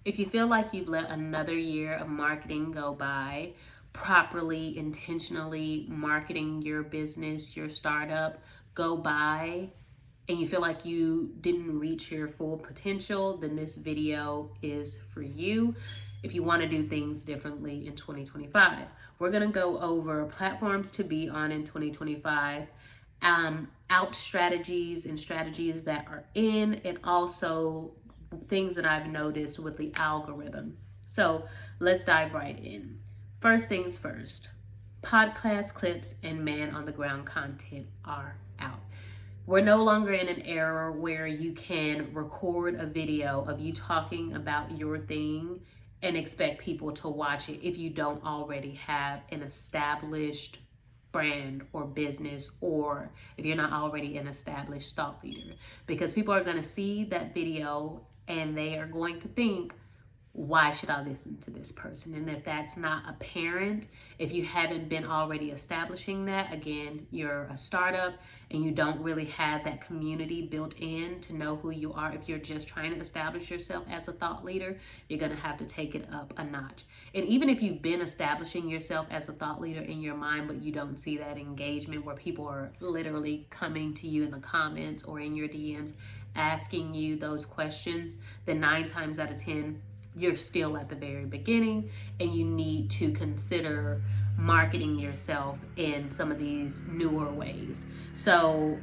If you feel like you've let another year of marketing go by, properly, intentionally marketing your business, your startup go by, and you feel like you didn't reach your full potential, then this video is for you. If you want to do things differently in 2025, we're going to go over platforms to be on in 2025, out strategies and strategies that are in, and also things that I've noticed with the algorithm. So let's dive right in. First things first, podcast clips and man on the ground content are out. We're no longer in an era where you can record a video of you talking about your thing and expect people to watch it if you don't already have an established brand or business, or if you're not already an established thought leader, because people are going to see that video and they are going to think, why should I listen to this person? And if that's not apparent, if you haven't been already establishing that, again, you're a startup and you don't really have that community built in to know who you are. If you're just trying to establish yourself as a thought leader, you're going to have to take it up a notch. And even if you've been establishing yourself as a thought leader in your mind, but you don't see that engagement where people are literally coming to you in the comments or in your DMs asking you those questions, then 9 times out of 10, you're still at the very beginning and you need to consider marketing yourself in some of these newer ways. So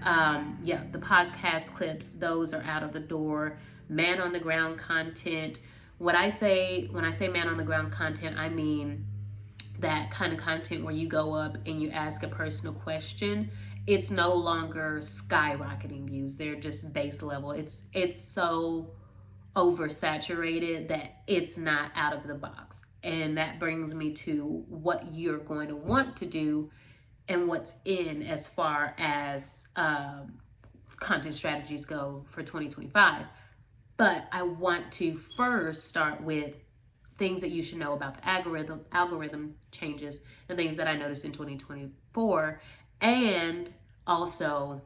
yeah, the podcast clips, those are out of the door. Man on the ground content. When I say man on the ground content, I mean that kind of content where you go up and you ask a personal question. It's no longer skyrocketing views. They're just base level. It's so oversaturated that it's not out of the box. And that brings me to what you're going to want to do and what's in as far as content strategies go for 2025. But I want to first start with things that you should know about the algorithm changes and things that I noticed in 2024, and also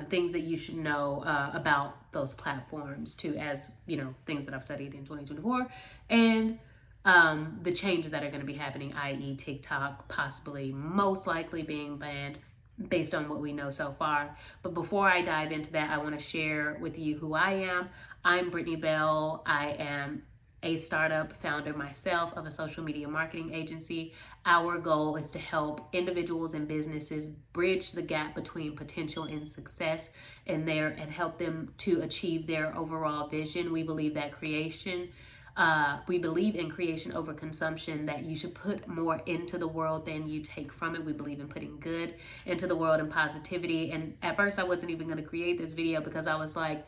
things that you should know about those platforms too, as you know, things that I've studied in 2024, and the changes that are going to be happening, i.e. TikTok possibly most likely being banned based on what we know so far. But before I dive into that, I want to share with you who I am. I'm Brittany Bell. I am a startup founder myself of a social media marketing agency. Our goal is to help individuals and businesses bridge the gap between potential and success and help them to achieve their overall vision. We believe that we believe in creation over consumption, that you should put more into the world than you take from it. We believe in putting good into the world and positivity. And at first I wasn't even going to create this video because I was like,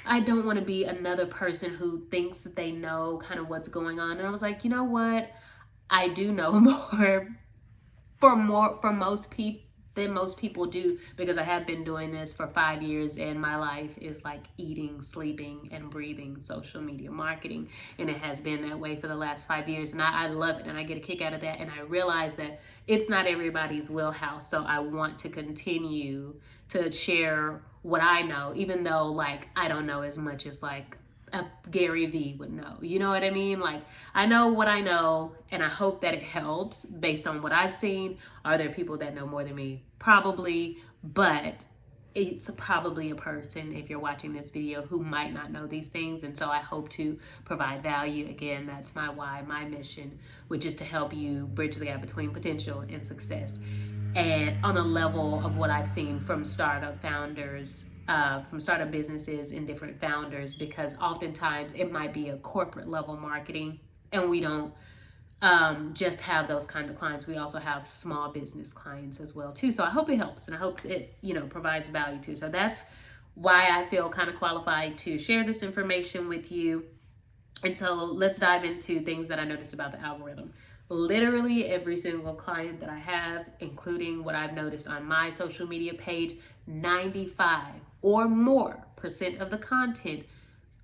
I don't want to be another person who thinks that they know kind of what's going on. And I was like, you know what? I do know for most people than most people do, because I have been doing this for 5 years and my life is like eating, sleeping, and breathing social media marketing. And it has been that way for the last 5 years. And I love it and I get a kick out of that. And I realize that it's not everybody's wheelhouse. So I want to continue to share what I know, even though like I don't know as much as like a Gary Vee would know. You know what I mean? Like, I know what I know, and I hope that it helps based on what I've seen. Are there people that know more than me? Probably, but it's probably a person, if you're watching this video, who might not know these things. And so I hope to provide value. Again, that's my why, my mission, which is to help you bridge the gap between potential and success. And on a level of what I've seen from startup founders, from startup businesses and different founders, because oftentimes it might be a corporate level marketing and we don't just have those kinds of clients. We also have small business clients as well too. So I hope it helps and I hope it, provides value too. So that's why I feel kind of qualified to share this information with you. And so let's dive into things that I noticed about the algorithm. Literally every single client that I have, including what I've noticed on my social media page, 95 or more % of the content,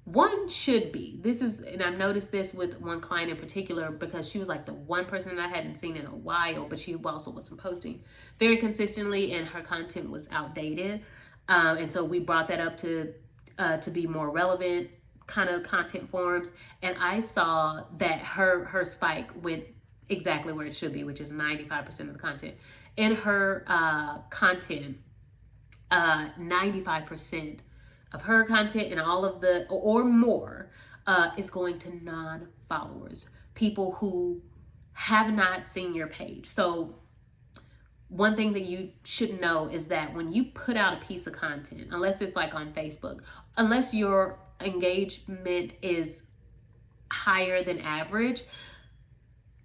one should be. And I've noticed this with one client in particular because she was like the one person that I hadn't seen in a while, but she also wasn't posting very consistently and her content was outdated. And so we brought that up to be more relevant, kind of content forms, and I saw that her spike went exactly where it should be, which is 95% of the content. In her content, 95% of her content and all of the, or more, is going to non-followers, people who have not seen your page. So one thing that you should know is that when you put out a piece of content, unless it's like on Facebook, unless your engagement is higher than average,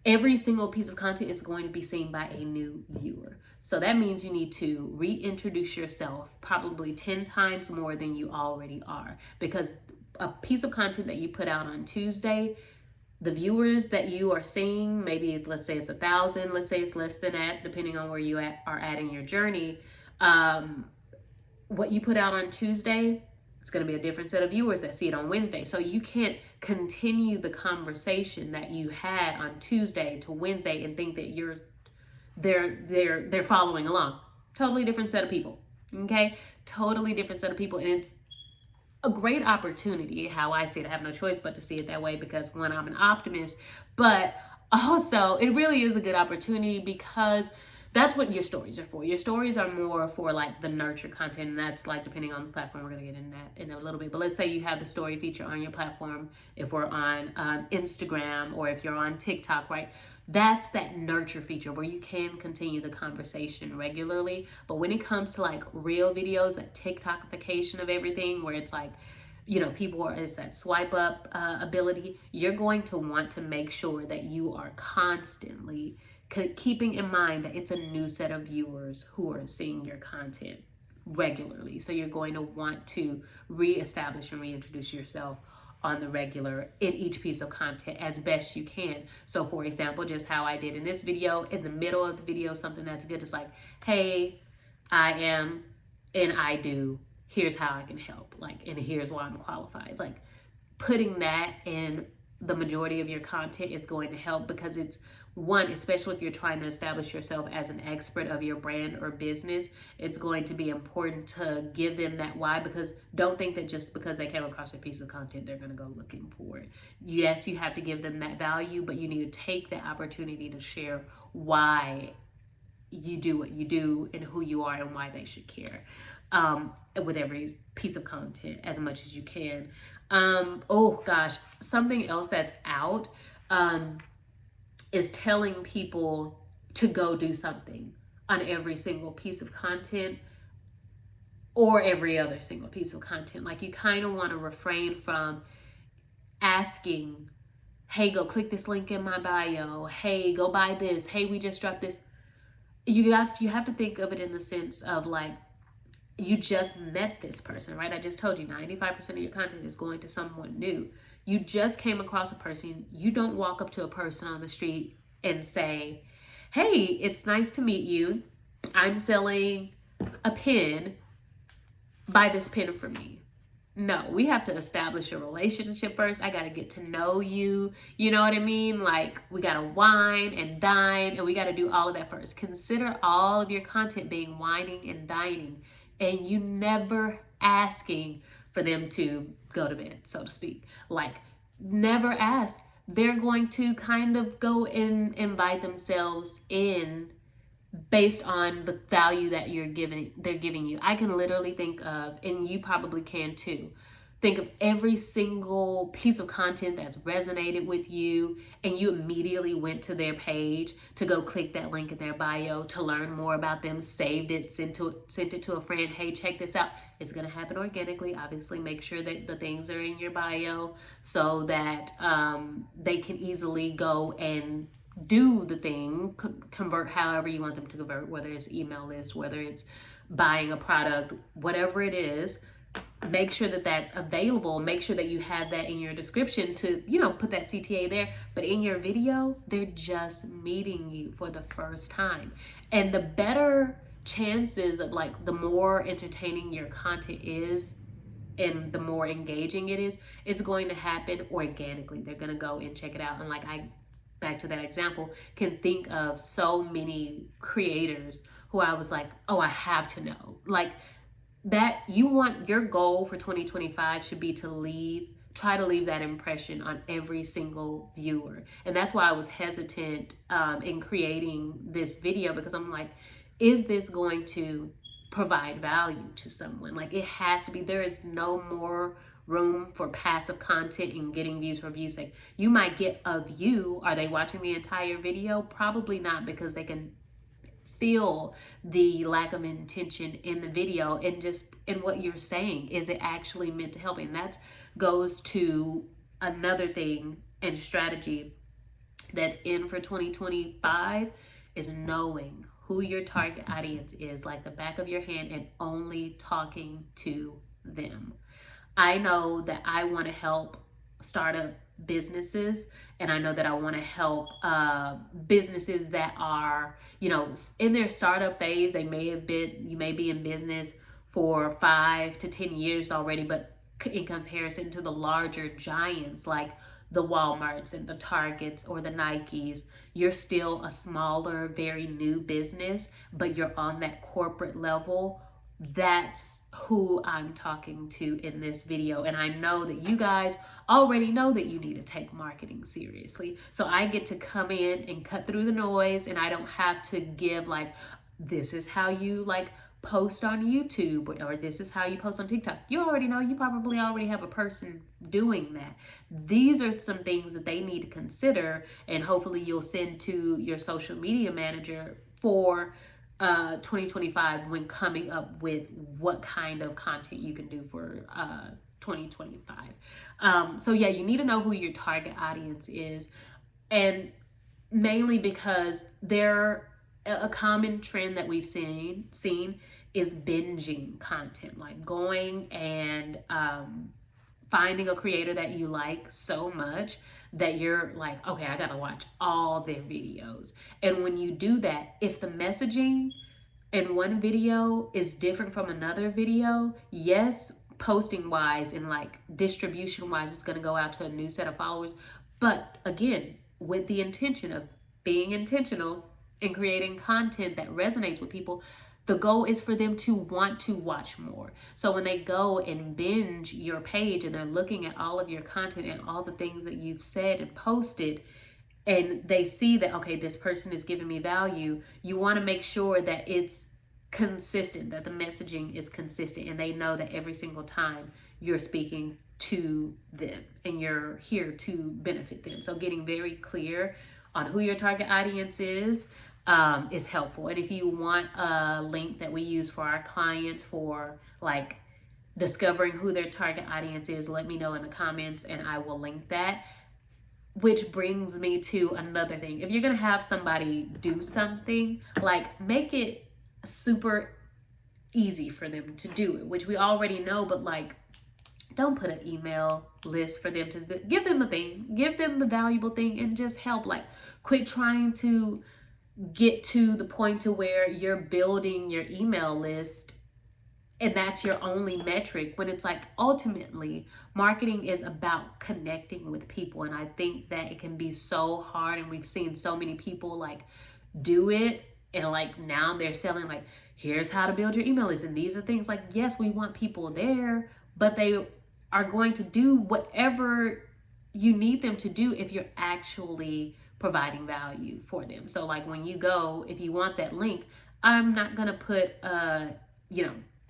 every single piece of content is going to be seen by a new viewer. So that means you need to reintroduce yourself probably 10 times more than you already are, because a piece of content that you put out on Tuesday, the viewers that you are seeing, maybe let's say it's 1,000, let's say it's less than that, depending on where you are at in your journey. What you put out on Tuesday, it's going to be a different set of viewers that see it on Wednesday. So you can't continue the conversation that you had on Tuesday to Wednesday and think that they're following along. Totally different set of people. Okay? Totally different set of people. And it's a great opportunity, how I see it. I have no choice but to see it that way, because one, I'm an optimist, but also it really is a good opportunity, because that's what your stories are for. Your stories are more for like the nurture content, and that's like depending on the platform. We're going to get in that in a little bit, but let's say you have the story feature on your platform. If we're on Instagram, or if you're on TikTok, right? That's that nurture feature where you can continue the conversation regularly. But when it comes to like real videos, that TikTokification of everything, where it's like, people are, it's that swipe up ability, you're going to want to make sure that you are constantly keeping in mind that it's a new set of viewers who are seeing your content regularly. So you're going to want to reestablish and reintroduce yourself on the regular in each piece of content as best you can. So for example, just how I did in this video, in the middle of the video, something that's good is like, hey, I am and I do, here's how I can help, like, and here's why I'm qualified. Like, putting that in the majority of your content is going to help, because it's one, especially if you're trying to establish yourself as an expert of your brand or business, it's going to be important to give them that why, because don't think that just because they came across a piece of content, they're going to go looking for it. Yes, you have to give them that value, but you need to take the opportunity to share why you do what you do and who you are and why they should care with every piece of content as much as you can. Oh gosh, something else that's out is telling people to go do something on every single piece of content or every other single piece of content. Like, you kind of want to refrain from asking, hey, go click this link in my bio. Hey, go buy this. Hey, we just dropped this. You have to think of it in the sense of like, you just met this person, right? I just told you 95% of your content is going to someone new. You just came across a person. You don't walk up to a person on the street and say, hey, it's nice to meet you. I'm selling a pen. Buy this pen for me. No, we have to establish a relationship first. I got to get to know you. You know what I mean? Like, we got to wine and dine, and we got to do all of that first. Consider all of your content being wining and dining, and you never asking for them to go to bed, so to speak. Like, never ask. They're going to kind of go and invite themselves in based on the value that they're giving you. I can literally think of, and you probably can too, think of every single piece of content that's resonated with you, and you immediately went to their page to go click that link in their bio to learn more about them, saved it, sent it to a friend. Hey, check this out. It's going to happen organically. Obviously, make sure that the things are in your bio so that they can easily go and do the thing, convert however you want them to convert, whether it's email list, whether it's buying a product, whatever it is. Make sure that that's available. Make sure that you have that in your description to, put that CTA there. But in your video, they're just meeting you for the first time. And the better chances of, like, the more entertaining your content is and the more engaging it is, it's going to happen organically. They're going to go and check it out. And like, back to that example, can think of so many creators who I was like, oh, I have to know. Like, that your goal for 2025 should be to leave try to leave that impression on every single viewer. And that's why I was hesitant in creating this video, because I'm like, is this going to provide value to someone? Like, it has to be. There is no more room for passive content and getting views for views' sake. You might get a view. Are they watching the entire video? Probably not, because they can feel the lack of intention in the video and just in what you're saying. Is it actually meant to help? And that goes to another thing and strategy that's in for 2025, is knowing who your target audience is like the back of your hand and only talking to them. I know that I want to help startup businesses, and I know that I want to help businesses that are, you know, in their startup phase. You may be in business for 5 to 10 years already, but in comparison to the larger giants like the Walmarts and the Targets or the Nikes, you're still a smaller, very new business, but you're on that corporate level. That's who I'm talking to in this video. And I know that you guys already know that you need to take marketing seriously. So I get to come in and cut through the noise, and I don't have to give like, this is how you like post on YouTube, or this is how you post on TikTok. You already know. You probably already have a person doing that. These are some things that they need to consider, and hopefully you'll send to your social media manager for 2025 when coming up with what kind of content you can do for 2025. So yeah, you need to know who your target audience is, and mainly because a common trend that we've seen is binging content, like going and finding a creator that you like so much that you're like, okay, I gotta watch all their videos. And when you do that, if the messaging in one video is different from another video, yes, posting wise and like distribution wise, it's gonna go out to a new set of followers. But again, with the intention of being intentional and creating content that resonates with people, the goal is for them to want to watch more. So when they go and binge your page and they're looking at all of your content and all the things that you've said and posted, and they see that, okay, this person is giving me value, you want to make sure that it's consistent, that the messaging is consistent, and they know that every single time you're speaking to them and you're here to benefit them. So getting very clear on who your target audience is helpful. And if you want a link that we use for our clients for like discovering who their target audience is, let me know in the comments and I will link that. Which brings me to another thing. If you're going to have somebody do something, like make it super easy for them to do it, which we already know, but like don't put an email list for them to give them the thing, give them the valuable thing, and just help. Like quit trying to get to the point to where you're building your email list and that's your only metric, when it's like ultimately marketing is about connecting with people. And I think that it can be so hard, and we've seen so many people like do it, and like now they're selling like, here's how to build your email list, and these are things like, yes, we want people there, but they are going to do whatever you need them to do if you're actually providing value for them. So like when you go, if you want that link, I'm not gonna put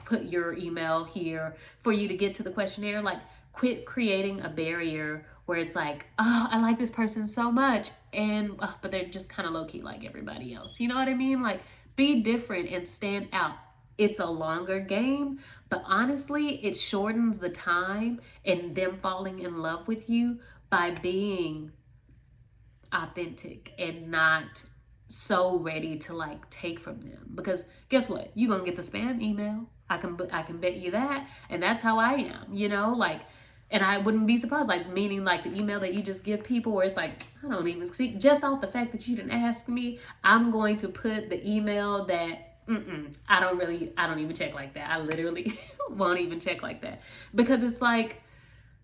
put your email here for you to get to the questionnaire. Like quit creating a barrier where it's like, oh, I like this person so much, and but they're just kind of low-key like everybody else. You know what I mean? Like be different and stand out. It's a longer game, but honestly, it shortens the time in them falling in love with you by being authentic and not so ready to like take from them. Because guess what? You're gonna get the spam email. I can bet you that. And that's how I am, like, and I wouldn't be surprised, like, meaning like the email that you just give people where it's like, I don't even see, just off the fact that you didn't ask me, I'm going to put the email that I don't even check like that. I literally won't even check like that, because it's like,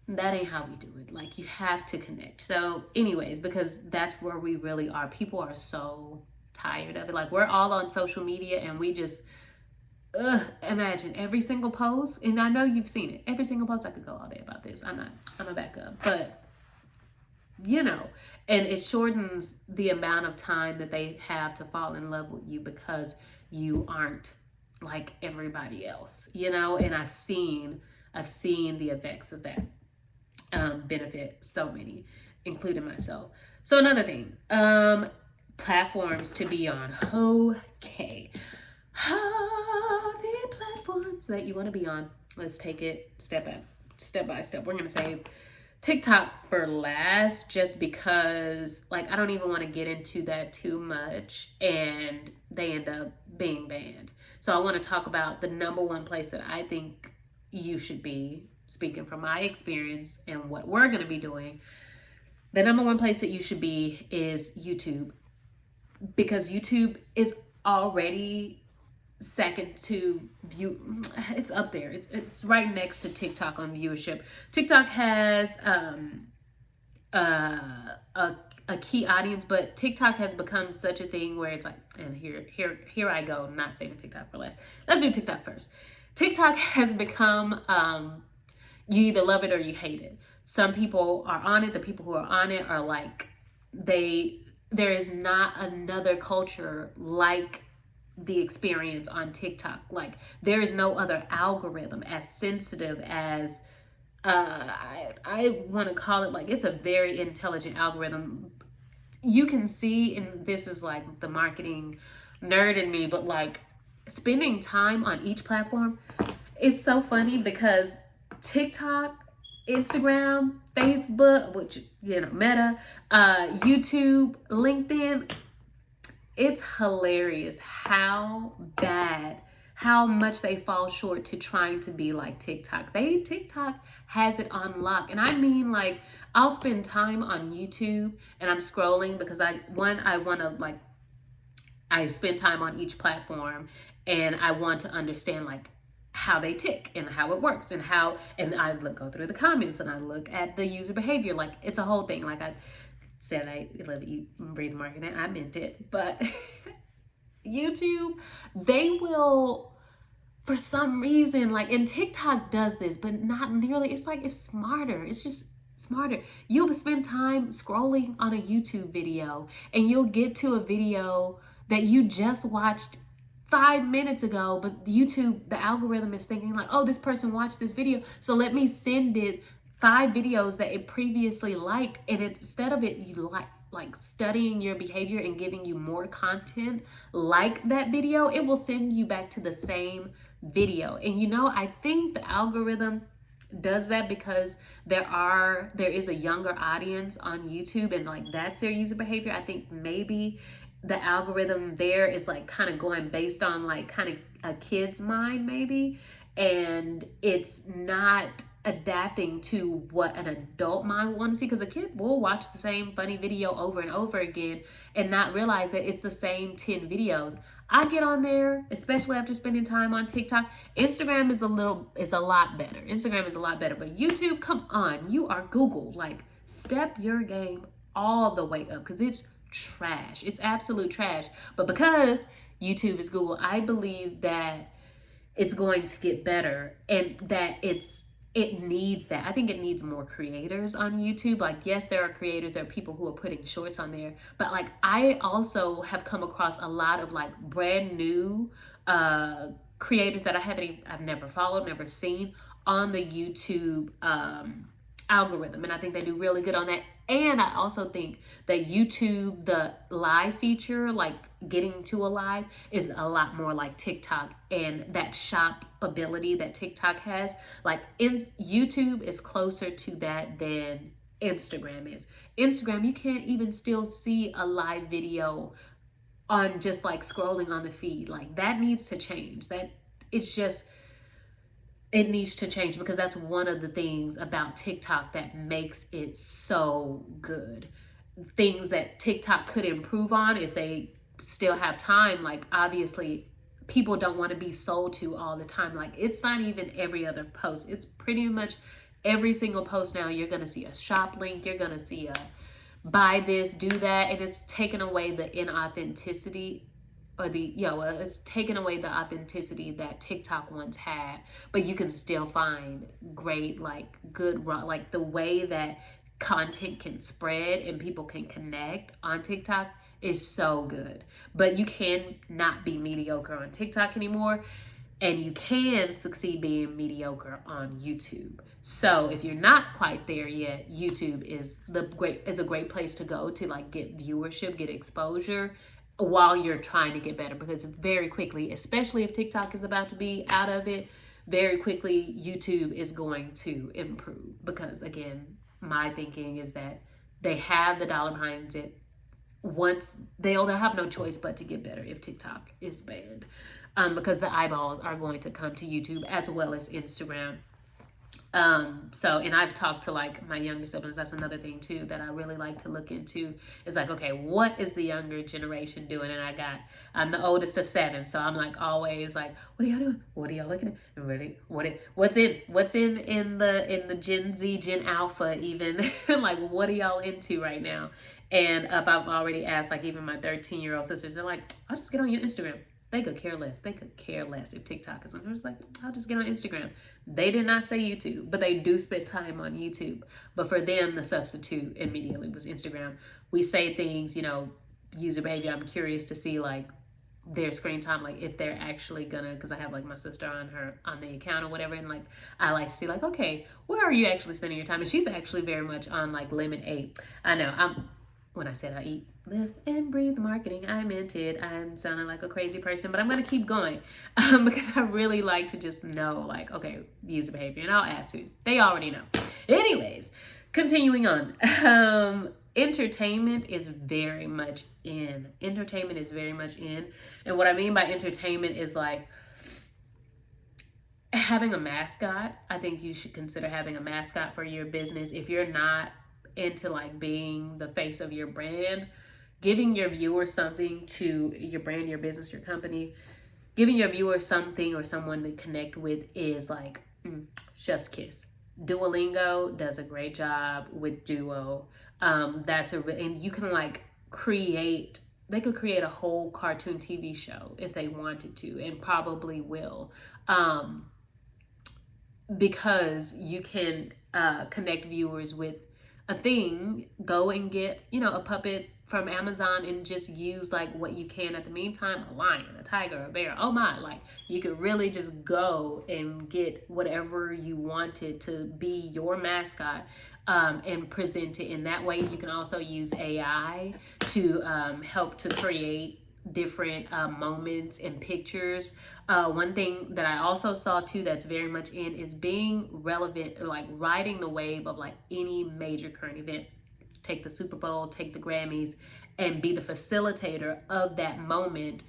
that ain't how we do it. Like, you have to connect. So anyways, because that's where we really are. People are so tired of it. Like, we're all on social media and we just imagine every single post, and I know you've seen it. Every single post, I could go all day about this. I'm gonna back up, but you know, and it shortens the amount of time that they have to fall in love with you because you aren't like everybody else, you know. And I've seen the effects of that benefit so many, including myself. So another thing, platforms to be on. Okay, the platforms that you want to be on. Let's take it step by step. We're gonna say TikTok for last, just because like I don't even want to get into that too much and they end up being banned. So I want to talk about the number one place that I think you should be, speaking from my experience and what we're going to be doing. The number one place that you should be is YouTube, because YouTube is already second to view. It's up there. It's right next to TikTok on viewership. TikTok has a key audience, but TikTok has become such a thing where it's like, and here I go, not saving TikTok for last. Let's do TikTok first. TikTok has become you either love it or you hate it. Some people are on it. The people who are on it are like, there is not another culture like the experience on TikTok. Like, there is no other algorithm as sensitive as I want to call it, like, it's a very intelligent algorithm. You can see, and this is like the marketing nerd in me, but like spending time on each platform, it's so funny because TikTok, Instagram, Facebook, which, you know, Meta, YouTube, LinkedIn, it's hilarious how much they fall short to trying to be like TikTok. TikTok has it on lock. And I mean, like, I'll spend time on YouTube and I'm scrolling because I want to, like, I spend time on each platform and I want to understand like how they tick and how it works and I go through the comments and I look at the user behavior. Like, it's a whole thing. Like I said, I live, eat, breathe marketing. I meant it. But YouTube, they will, for some reason, like, and TikTok does this, but not nearly. It's like, it's smarter. It's just smarter. You'll spend time scrolling on a YouTube video and you'll get to a video that you just watched 5 minutes ago, but YouTube, the algorithm is thinking like, oh, this person watched this video, so let me send it 5 videos that it previously liked. And instead of it, you like studying your behavior and giving you more content like that video, it will send you back to the same video. And you know, I think the algorithm does that because there is a younger audience on YouTube, and like that's their user behavior. I think maybe the algorithm there is like kind of going based on like kind of a kid's mind maybe, and it's not adapting to what an adult mind would want to see, because a kid will watch the same funny video over and over again and not realize that it's the same 10 videos. I get on there, especially after spending time on TikTok. Instagram is a lot better. Instagram is a lot better, but YouTube, come on, you are Google. Like, step your game all the way up, because it's trash. It's absolute trash. But because YouTube is Google, I believe that it's going to get better, and that it needs that. I think it needs more creators on YouTube. Like, yes, there are creators, there are people who are putting shorts on there, but like I also have come across a lot of like brand new creators that I've never followed, never seen on the YouTube algorithm, and I think they do really good on that. And I also think that YouTube, the live feature, like getting to a live, is a lot more like TikTok, and that shop ability that TikTok has, like YouTube is closer to that than Instagram is. Instagram, you can't even still see a live video on just like scrolling on the feed. Like, that needs to change. It needs to change, because that's one of the things about TikTok that makes it so good. Things that TikTok could improve on if they still have time. Like, obviously, people don't want to be sold to all the time. Like, it's not even every other post. It's pretty much every single post now. You're going to see a shop link. You're going to see a buy this, do that. And it's taken away the inauthenticity or the, it's taken away the authenticity that TikTok once had, but you can still find great, like good, like the way that content can spread and people can connect on TikTok is so good. But you can not be mediocre on TikTok anymore, and you can succeed being mediocre on YouTube. So if you're not quite there yet, YouTube is a great place to go to like get viewership, get exposure while you're trying to get better, because very quickly, especially if TikTok is about to be out of it, very quickly YouTube is going to improve, because again, my thinking is that they have the dollar behind it. Once they'll have no choice but to get better if TikTok is banned, because the eyeballs are going to come to YouTube as well as Instagram. So, and I've talked to like my younger siblings. That's another thing too that I really like to look into. Is like, okay, what is the younger generation doing? And I'm the oldest of 7, so I'm like always like, what are y'all doing? What are y'all looking at? And really, what's in the Gen Z, Gen Alpha even? Like, what are y'all into right now? And if I've already asked, like even my 13-year-old sisters, they're like, I'll just get on your Instagram. They could care less. They could care less if TikTok is on. They're just like, I'll just get on Instagram. They did not say YouTube, but they do spend time on YouTube. But for them, the substitute immediately was Instagram. We say things, user behavior. I'm curious to see like their screen time, like if they're actually gonna, because I have like my sister on the account or whatever, and like I like to see like, okay, where are you actually spending your time? And she's actually very much on like limit 8. I know when I said I eat, live, and breathe marketing, I meant it. I'm sounding like a crazy person, but I'm going to keep going because I really like to just know, like, okay, user behavior, and I'll ask you. They already know. Anyways, continuing on. Entertainment is very much in. Entertainment is very much in. And what I mean by entertainment is like having a mascot. I think you should consider having a mascot for your business. If you're not into like being the face of your brand, giving your viewers something to your brand, your business, your company, giving your viewers something or someone to connect with is like chef's kiss. Duolingo does a great job with Duo. And you can like they could create a whole cartoon TV show if they wanted to, and probably will, because you can connect viewers with a thing. Go and get, a puppet from Amazon and just use like what you can at the meantime, a lion, a tiger, a bear. Oh my, like you could really just go and get whatever you wanted to be your mascot, and present it in that way. You can also use AI to help to create different moments and pictures. One thing that I also saw too that's very much in is being relevant, like riding the wave of like any major current event. Take the Super Bowl, take the Grammys, and be the facilitator of that moment,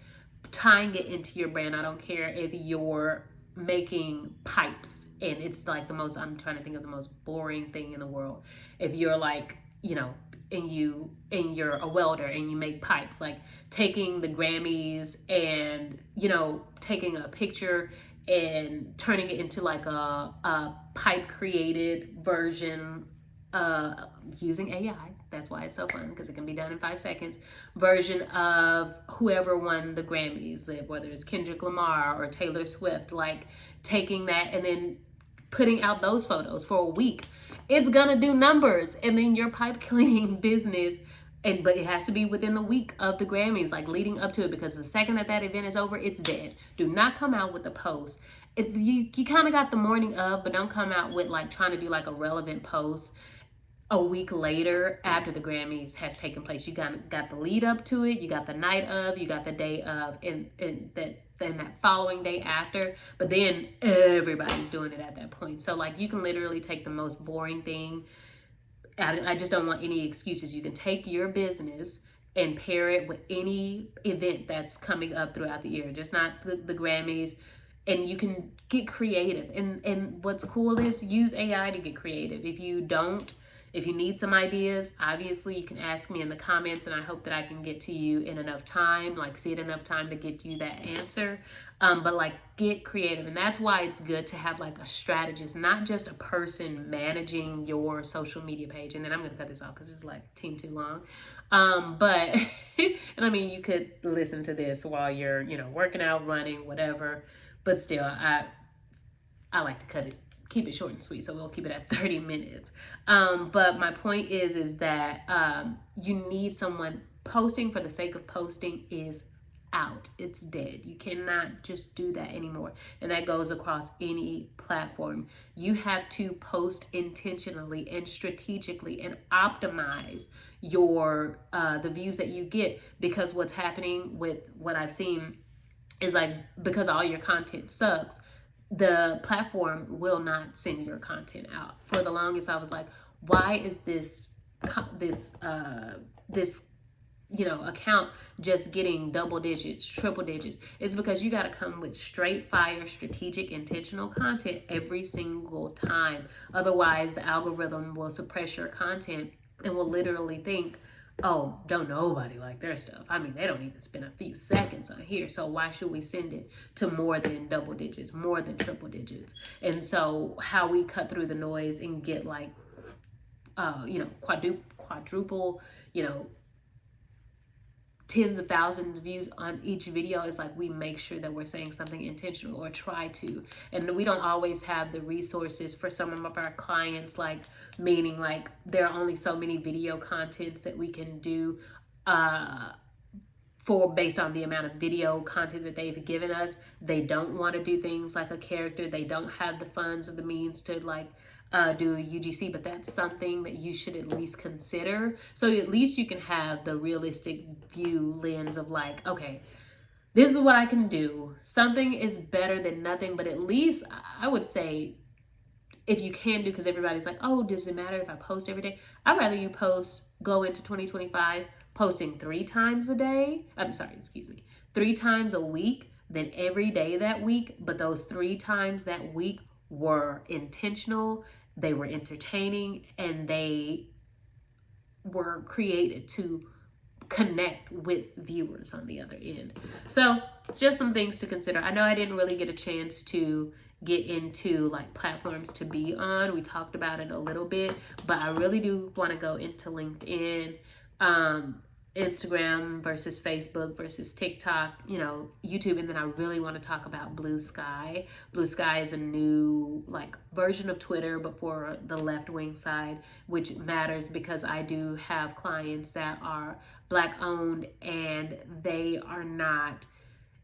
tying it into your brand. I don't care if you're making pipes and it's like I'm trying to think of the most boring thing in the world. If you're like, and you're a welder and you make pipes, like taking the Grammys and taking a picture and turning it into like a pipe created version, using AI. That's why it's so fun, because it can be done in 5 seconds. Version of whoever won the Grammys, whether it's Kendrick Lamar or Taylor Swift, like taking that and then putting out those photos for a week. It's gonna do numbers. And then your pipe cleaning business, but it has to be within the week of the Grammys, like leading up to it, because the second that event is over, it's dead. Do not come out with a post. You kind of got the morning of, but don't come out with like trying to do like a relevant post a week later after the Grammys has taken place. You got the lead up to it, you got the night of, you got the day of, and that following day after, but then everybody's doing it at that point. So like you can literally take the most boring thing. I just don't want any excuses. You can take your business and pair it with any event that's coming up throughout the year, just not the Grammys. And you can get creative. And what's cool is use AI to get creative. If you don't If you need some ideas, obviously you can ask me in the comments, and I hope that I can get to you in enough time, like see it enough time to get you that answer. But like, get creative. And that's why it's good to have like a strategist, not just a person managing your social media page. And then I'm going to cut this off because it's like too long. But, and I mean, you could listen to this while you're, working out, running, whatever. But still, I like to keep it short and sweet. So we'll keep it at 30 minutes. But my point is that you need someone. Posting for the sake of posting is out. It's dead. You cannot just do that anymore. And that goes across any platform. You have to post intentionally and strategically and optimize your the views that you get, because what's happening with what I've seen is like, because all your content sucks, the platform will not send your content out. For the longest, I was like, why is this account just getting double digits, triple digits? It's because you got to come with straight fire, strategic, intentional content every single time. Otherwise, the algorithm will suppress your content and will literally think, oh, don't nobody like their stuff. I mean, they don't even spend a few seconds on here. So why should we send it to more than double digits, more than triple digits? And so how we cut through the noise and get like, quadruple, tens of thousands of views on each video is like, we make sure that we're saying something intentional, or try to. And we don't always have the resources for some of our clients, like, meaning like there are only so many video contents that we can do based on the amount of video content that they've given us. They don't want to do things like a character. They don't have the funds or the means to like do a UGC, but that's something that you should at least consider. So at least you can have the realistic view lens of like, okay, this is what I can do. Something is better than nothing, but at least I would say, if you can do, because everybody's like, oh, does it matter if I post every day? I'd rather you go into 2025 posting 3 times a day. 3 times a week than every day that week. But those 3 times that week were intentional, they were entertaining, and they were created to connect with viewers on the other end. So it's just some things to consider. I know I didn't really get a chance to get into like platforms to be on. We talked about it a little bit, but I really do want to go into LinkedIn, Instagram versus Facebook versus TikTok, YouTube, and then I really want to talk about Blue Sky. Blue Sky is a new like version of Twitter, but for the left-wing side, which matters because I do have clients that are Black owned, and they are not.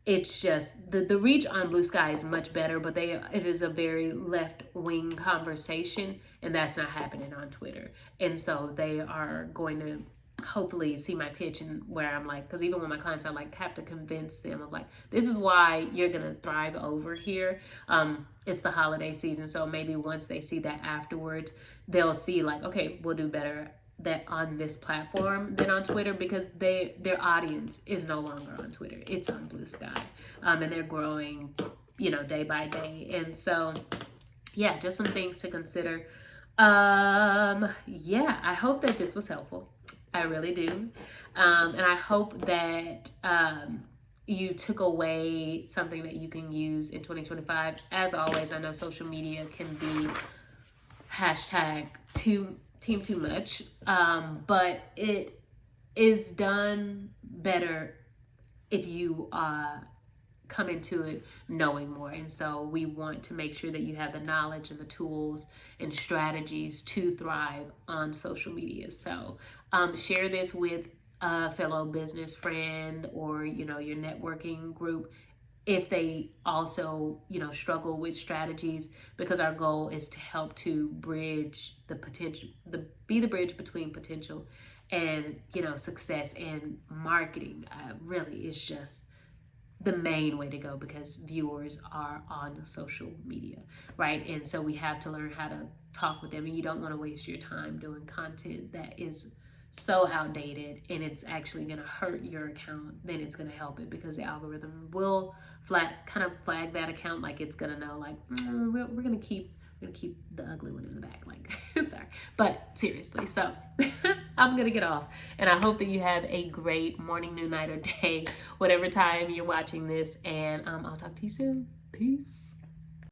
It's just the reach on Blue Sky is much better, but it is a very left-wing conversation, and that's not happening on Twitter. And so they are going to hopefully see my pitch, and where I'm like, because even when my clients, I like have to convince them of like, this is why you're gonna thrive over here. It's the holiday season, so maybe once they see that afterwards, they'll see like, okay, we'll do better that on this platform than on Twitter, because their audience is no longer on Twitter, it's on Blue Sky, and they're growing day by day. And so yeah, just some things to consider. Yeah, I hope that this was helpful. I really do. And I hope that you took away something that you can use in 2025. As always, I know social media can be #team too much, but it is done better if you come into it knowing more. And so we want to make sure that you have the knowledge and the tools and strategies to thrive on social media. So share this with a fellow business friend, or your networking group, if they also struggle with strategies, because our goal is to help to bridge the potential, be the bridge between potential and success. And marketing really is just the main way to go, because viewers are on social media, right? And so we have to learn how to talk with them, and you don't want to waste your time doing content that is so outdated and it's actually going to hurt your account than it's going to help it, because the algorithm will flag that account, like it's going to know like, we're going to keep I'm gonna keep the ugly one in the back, like, sorry. But seriously, so I'm gonna get off. And I hope that you have a great morning, noon, night, or day, whatever time you're watching this. And I'll talk to you soon. Peace.